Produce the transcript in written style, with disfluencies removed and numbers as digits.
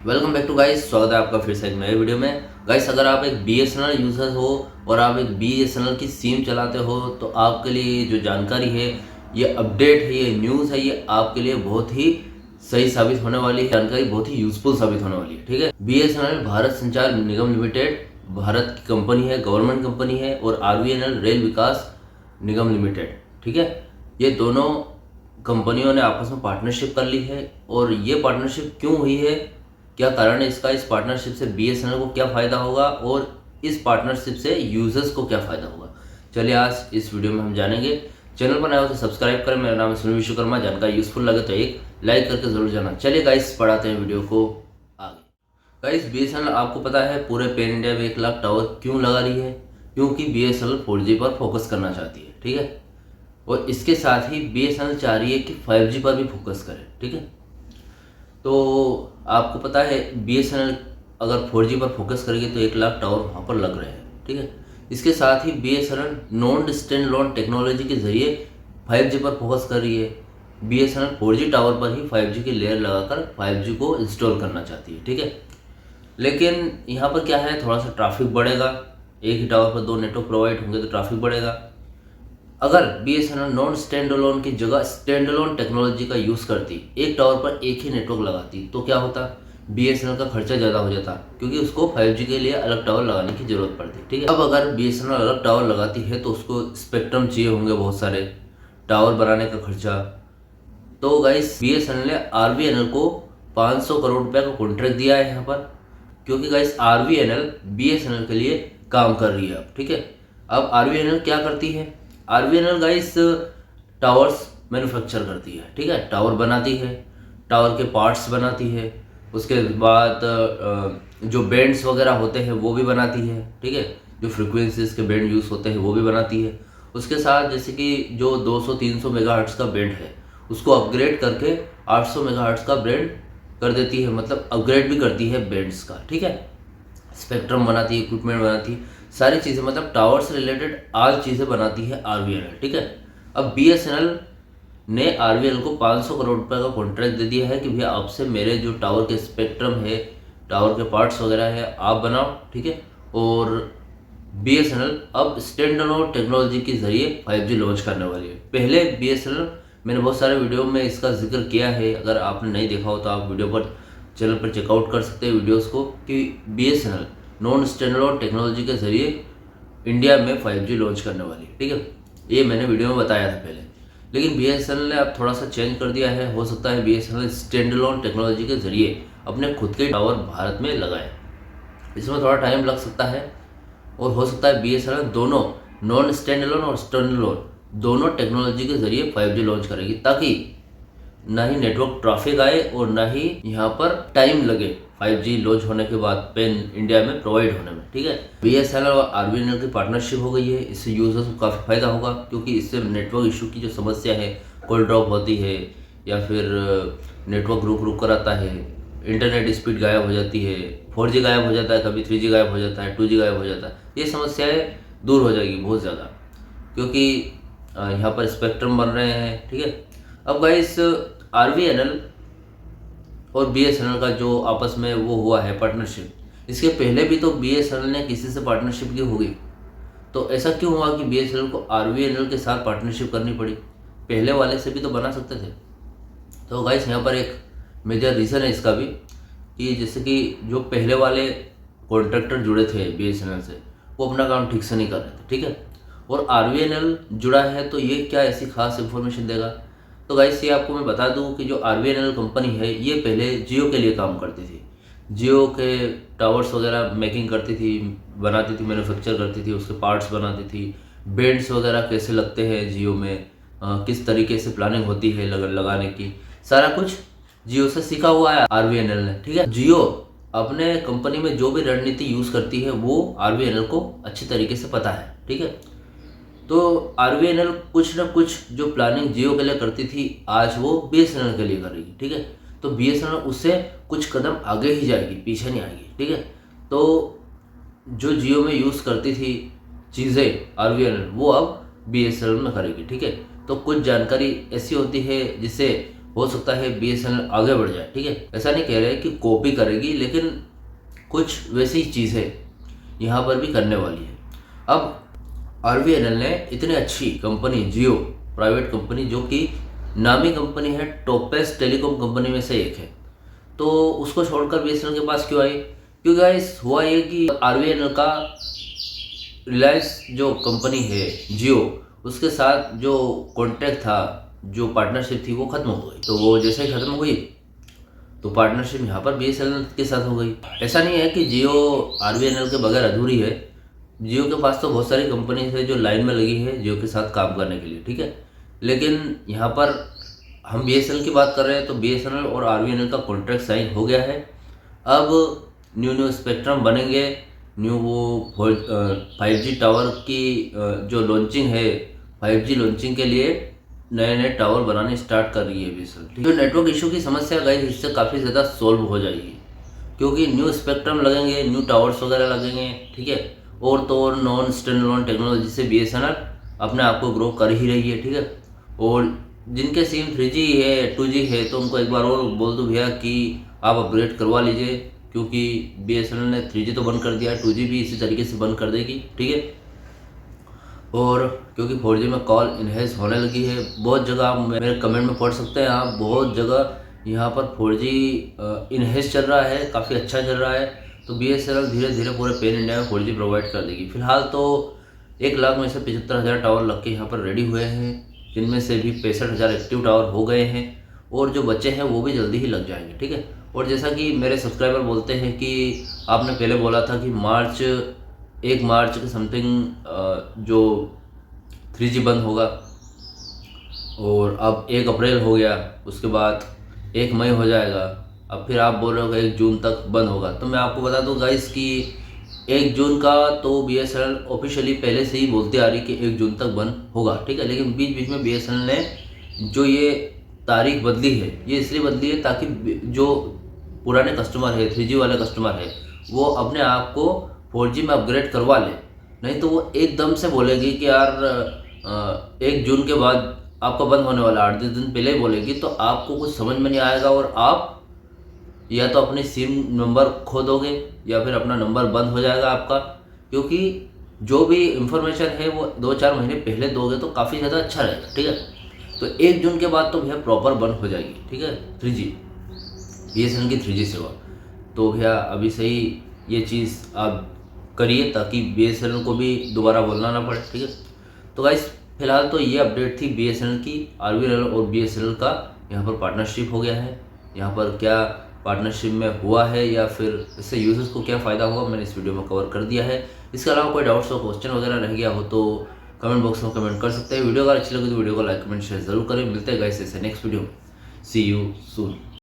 Welcome back to guys. स्वागत है आपका फिर से एक नए वीडियो में। गाइस, अगर आप एक BSNL यूज़र हो और आप एक BSNL की सिम चलाते हो तो आपके लिए जो जानकारी है, ये अपडेट है, ये न्यूज़ है, ये आपके लिए बहुत ही सही साबित होने वाली है। जानकारी बहुत ही यूजफुल साबित होने वाली है। ठीक है, BSNL भारत संचार निगम लिमिटेड भारत की कंपनी है, गवर्नमेंट कंपनी है, और RVNL रेल विकास निगम लिमिटेड, ठीक है, ये दोनों कंपनियों ने आपस में पार्टनरशिप कर ली है। और ये पार्टनरशिप क्यों हुई है, क्या कारण है इसका, इस पार्टनरशिप से BSNL को क्या फ़ायदा होगा और इस पार्टनरशिप से यूजर्स को क्या फ़ायदा होगा, चलिए आज इस वीडियो में हम जानेंगे। चैनल पर नए हो तो सब्सक्राइब करें। मेरा नाम है सुनील विश्वकर्मा। जानकारी यूजफुल लगे तो एक लाइक करके ज़रूर जाना। चलिए गाइस, बढ़ाते हैं वीडियो को आगे। गाइस, BSNL आपको पता है पूरे पैन इंडिया में 1 लाख टावर क्यों लगा रही है? क्योंकि BSNL 4G पर फोकस करना चाहती है, ठीक है, और इसके साथ ही BSNL चाह रही है कि 5G पर भी फोकस करे, ठीक है। तो आपको पता है BSNL अगर 4G पर फोकस करेगी तो 1 लाख टावर वहाँ पर लग रहे हैं, ठीक है। इसके साथ ही BSNL non stand loan technology के जरिए 5G पर फोकस कर रही है। BSNL 4G टावर पर ही 5G की लेयर लगाकर 5G को इंस्टॉल करना चाहती है, ठीक है। लेकिन यहाँ पर क्या है, थोड़ा सा ट्रैफिक बढ़ेगा। एक ही टावर पर 2 नेटवर्क प्रोवाइड होंगे तो ट्रैफिक बढ़ेगा। अगर BSNL नॉन स्टैंड अलोन की जगह स्टैंड अलोन टेक्नोलॉजी का यूज़ करती, एक टावर पर एक ही नेटवर्क लगाती, तो क्या होता, BSNL का खर्चा ज़्यादा हो जाता, क्योंकि उसको 5G के लिए अलग टावर लगाने की ज़रूरत पड़ती, ठीक है। अब अगर BSNL अलग टावर लगाती है तो उसको स्पेक्ट्रम चाहिए होंगे बहुत सारे, टावर बनाने का खर्चा। तो गाइस, BSNL ने RVNL को 500 करोड़ रुपये का कॉन्ट्रैक्ट दिया है यहाँ पर, क्योंकि गाइस RVNL BSNL के लिए काम कर रही है अब, ठीक है। अब RVNL क्या करती है? RVNL गाइस टावर्स मैन्युफैक्चर करती है, ठीक है, टावर बनाती है, टावर के पार्ट्स बनाती है, उसके बाद जो बैंड्स वगैरह होते हैं वो भी बनाती है, ठीक है, जो फ्रिक्वेंसीज के बैंड यूज़ होते हैं वो भी बनाती है। उसके साथ जैसे कि जो 200-300 मेगाहर्ट्ज़ का बैंड है उसको अपग्रेड करके 800 मेगाहर्ट्ज़ का बैंड कर देती है, मतलब अपग्रेड भी करती है बैंड्स का, ठीक है। स्पेक्ट्रम बनाती है, इक्विपमेंट बनाती है, सारी चीज़ें, मतलब टावर से रिलेटेड आज चीज़ें बनाती है RVNL, ठीक है। अब BSNL ने RVNL को 500 करोड़ रुपए का कॉन्ट्रैक्ट दे दिया है कि भैया आपसे मेरे जो टावर के स्पेक्ट्रम है, टावर के पार्ट्स वगैरह है, आप बनाओ, ठीक है। और BSNL अब स्टैंड अलोन टेक्नोलॉजी के जरिए 5G लॉन्च करने वाली है। पहले BSNL, मैंने बहुत सारे वीडियो में इसका जिक्र किया है, अगर आपने नहीं देखा हो तो आप वीडियो पर चैनल पर चेकआउट कर सकते हैं वीडियोस को, कि BSNL non stand alone technology के जरिए इंडिया में 5G लॉन्च करने वाली है, ठीक है। ये मैंने वीडियो में बताया था पहले, लेकिन BSNL ने अब थोड़ा सा चेंज कर दिया है। हो सकता है BSNL स्टैंड अलोन टेक्नोलॉजी के जरिए अपने खुद के टावर भारत में लगाए, इसमें थोड़ा टाइम लग सकता है। और हो सकता है BSNL दोनों नॉन स्टैंड अलोन और स्टैंड अलोन दोनों टेक्नोलॉजी के जरिए 5G लॉन्च करेगी, ताकि ना ही नेटवर्क ट्रैफिक आए और ना ही यहाँ पर टाइम लगे 5G लॉन्च होने के बाद पेन इंडिया में प्रोवाइड होने में, ठीक है। BSNL और RVNL की पार्टनरशिप हो गई है, इससे यूजर्स को काफ़ी फायदा होगा, क्योंकि इससे नेटवर्क इशू की जो समस्या है, कॉल ड्रॉप होती है या फिर नेटवर्क रुक रुक कर आता है, इंटरनेट स्पीड गायब हो जाती है, 4G गायब हो जाता है, कभी 3G गायब हो जाता है, 2G गायब हो जाता है, ये समस्याएं दूर हो जाएगी बहुत ज़्यादा, क्योंकि यहाँ पर स्पेक्ट्रम बन रहे हैं, ठीक है। अब गाइस, RVNL और BSNL का जो आपस में वो हुआ है पार्टनरशिप, इसके पहले भी तो BSNL ने किसी से पार्टनरशिप की होगी, तो ऐसा क्यों हुआ कि BSNL को RVNL के साथ पार्टनरशिप करनी पड़ी? पहले वाले से भी तो बना सकते थे। तो गाइस, यहाँ पर एक मेजर रीज़न है इसका भी, कि जैसे कि जो पहले वाले कॉन्ट्रैक्टर जुड़े थे BSNL से, वो अपना काम ठीक से नहीं कर रहे थे, ठीक है। और RVNL जुड़ा है तो ये क्या ऐसी खास इन्फॉर्मेशन देगा? तो गाइस, ये आपको मैं बता दूं कि जो RVNL कंपनी है ये पहले जियो के लिए काम करती थी। जियो के टावर्स वगैरह मेकिंग करती थी, बनाती थी, मैन्युफैक्चर करती थी, उसके पार्ट्स बनाती थी, बैंड्स वगैरह कैसे लगते हैं जियो में, किस तरीके से प्लानिंग होती है लगाने की, सारा कुछ जियो से सीखा हुआ है RVNL ने, ठीक है। जियो अपने कंपनी में जो भी रणनीति यूज़ करती है वो RVNL को अच्छी तरीके से पता है, ठीक है। तो RVNL कुछ ना कुछ जो प्लानिंग जियो के लिए करती थी, आज वो BSNL के लिए करेगी, ठीक है। तो BSNL उससे कुछ कदम आगे ही जाएगी, पीछे नहीं आएगी, ठीक है। तो जो जियो में यूज़ करती थी चीज़ें RVNL, वो अब BSNL में करेगी, ठीक है। तो कुछ जानकारी ऐसी होती है जिससे हो सकता है BSNL आगे बढ़ जाए। ठीक है, ऐसा नहीं कह रहे कि कॉपी करेगी, लेकिन कुछ वैसी चीज़ें यहाँ पर भी करने वाली है। अब RVNL ने इतनी अच्छी कंपनी जियो, प्राइवेट कंपनी जो कि नामी कंपनी है, टॉपेस्ट टेलीकॉम कंपनी में से एक है, तो उसको छोड़कर BSNL के पास क्यों आई? क्योंकि गाइस हुआ ये कि RVNL का रिलायंस जो कंपनी है जियो, उसके साथ जो कॉन्ट्रैक्ट था, जो पार्टनरशिप थी, वो खत्म हो गई। तो वो जैसे ही खत्म हुई तो पार्टनरशिप यहाँ पर BSNL के साथ हो गई। ऐसा नहीं है कि जियो RVNL के बगैर अधूरी है। जियो के पास तो बहुत सारी कंपनीज है जो लाइन में लगी है जियो के साथ काम करने के लिए। ठीक है, लेकिन यहाँ पर हम BSNL की बात कर रहे हैं, तो BSNL और RVNL का कॉन्ट्रैक्ट साइन हो गया है। अब न्यू स्पेक्ट्रम बनेंगे, न्यू वो 5G टावर की जो लॉन्चिंग है, 5G लॉन्चिंग के लिए नए नए टावर बनाने स्टार्ट कर रही है BSNL। जो नेटवर्क इशू की समस्या गई, इससे काफ़ी ज़्यादा सॉल्व हो जाएगी, क्योंकि न्यू स्पेक्ट्रम लगेंगे, न्यू टावर्स वगैरह लगेंगे। ठीक है, और तो और नॉन स्टैंडअलोन टेक्नोलॉजी से BSNL अपने आप को ग्रो कर ही रही है। ठीक है, और जिनके सिम 3G है, 2G है, तो उनको एक बार और बोल दो भैया कि आप अपग्रेड करवा लीजिए, क्योंकि BSNL ने 3G तो बंद कर दिया, 2G भी इसी तरीके से बंद कर देगी। ठीक है, और क्योंकि 4G में कॉल इन्हेंस होने लगी है, बहुत जगह आप मेरे कमेंट में पढ़ सकते हैं, आप बहुत जगह यहाँ पर 4G इन्हेंस चल रहा है, काफ़ी अच्छा चल रहा है। तो BSNL धीरे धीरे पूरे पैन इंडिया में 4G प्रोवाइड कर देगी। फिलहाल तो 1 लाख में से 75,000 टावर लग के यहाँ पर रेडी हुए हैं, जिनमें से भी 65,000 एक्टिव टावर हो गए हैं, और जो बच्चे हैं वो भी जल्दी ही लग जाएंगे। ठीक है, और जैसा कि मेरे सब्सक्राइबर बोलते हैं कि आपने पहले बोला था कि 1 मार्च के समथिंग जो 3G बंद होगा, और अब 1 अप्रैल हो गया, उसके बाद 1 मई हो जाएगा, अब फिर आप बोल रहे हो 1 जून तक बंद होगा। तो मैं आपको बता दूं गाइस कि 1 जून का तो BSNL ऑफिशियली पहले से ही बोलते आ रही कि 1 जून तक बंद होगा। ठीक है, लेकिन बीच बीच में BSNL ने जो ये तारीख बदली है, ये इसलिए बदली है ताकि जो पुराने कस्टमर है, 3G वाले कस्टमर है, वो अपने आप को 4G में अपग्रेड करवा ले। नहीं तो वो एकदम से बोलेगी कि यार 1 जून के बाद आपका बंद होने वाला, 8-10 दिन पहले ही बोलेगी, तो आपको कुछ समझ में नहीं आएगा, और आप या तो अपनी सिम नंबर खो दोगे या फिर अपना नंबर बंद हो जाएगा आपका। क्योंकि जो भी इंफॉर्मेशन है वो 2-4 महीने पहले दोगे तो काफ़ी ज़्यादा अच्छा रहेगा। ठीक है, तो 1 जून के बाद तो भैया प्रॉपर बंद हो जाएगी। ठीक है, 3G BSNL की 3G सेवा। तो भैया अभी से ही ये चीज़ आप करिए ताकि BSNL को भी दोबारा बोलना ना पड़े। ठीक है, तो गाइस फिलहाल तो ये अपडेट थी BSNL की। RVNL और BSNL का यहाँ पर पार्टनरशिप हो गया है। यहाँ पर क्या पार्टनरशिप में हुआ है या फिर इससे यूजर्स को क्या फ़ायदा हुआ, मैंने इस वीडियो में कवर कर दिया है। इसके अलावा कोई डाउट्स और क्वेश्चन वगैरह रह गया हो तो कमेंट बॉक्स में कमेंट कर सकते हैं। वीडियो अगर अच्छी लगी तो वीडियो को लाइक कमेंट शेयर जरूर करें। मिलते हैं गाइस ऐसे नेक्स्ट वीडियो में। सी यू सून।